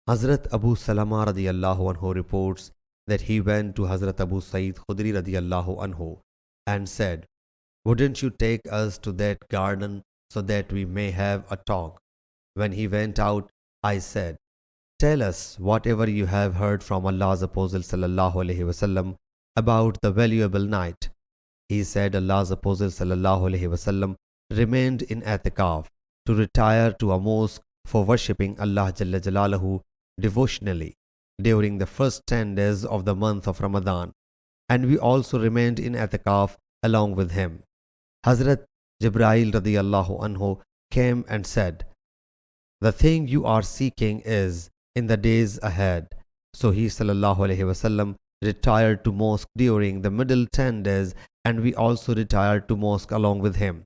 Hazrat Abu Salama radiyallahu anhu reports that he went to Hazrat Abu Sa'id Khudri radiyallahu anhu and said, "Wouldn't you take us to that garden so that we may have a talk?" When he went out, I said, "Tell us whatever you have heard from Allah's Apostle sallallahu alaihi wasallam about the valuable night." He said Allah's Apostle sallallahu alaihi wasallam remained in Atikaf to retire to a mosque for worshipping Allah Jalla Jalaluhu devotionally during the first 10 days of the month of Ramadan, and we also remained in Atikaf along with him. Hazrat Jibreel radiyallahu anhu came and said, "The thing you are seeking is in the days ahead." So he sallallahu alaihi wasallam retired to mosque during the middle 10 days, and we also retired to mosque along with him.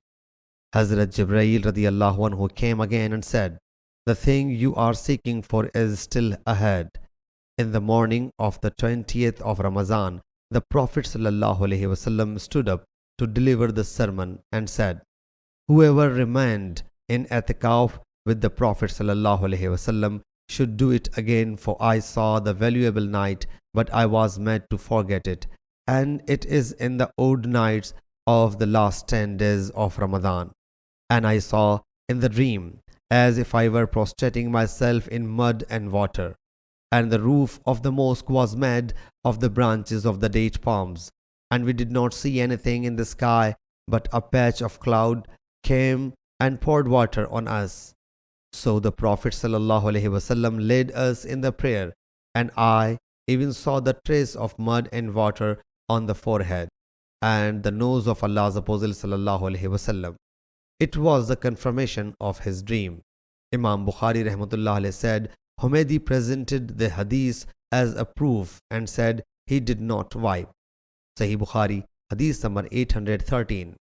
Hazrat Jibreel radiyallahu anhu came again and said, "The thing you are seeking for is still ahead." In the morning of the 20th of Ramadan, the Prophet sallallahu alaihi wasallam stood up to deliver the sermon and said, "Whoever remained in Atikaf with the Prophet sallallahu alaihi wasallam should do it again, for I saw the valuable night, but I was made to forget it, and it is in the odd nights of the last 10 days of Ramadan. And I saw in the dream as if I were prostrating myself in mud and water, and the roof of the mosque was made of the branches of the date palms, and we did not see anything in the sky, but a patch of cloud came and poured water on us. So the Prophet sallallahu alaihi wasallam led us in the prayer, and I even saw the trace of mud and water on the forehead and the nose of Allah's Apostle sallallahu alaihi wasallam. It was the confirmation of his dream." Imam Bukhari rahmatullah alayhi said, Humaydi presented the hadith as a proof and said he did not wipe. Sahih Bukhari, hadith number 813.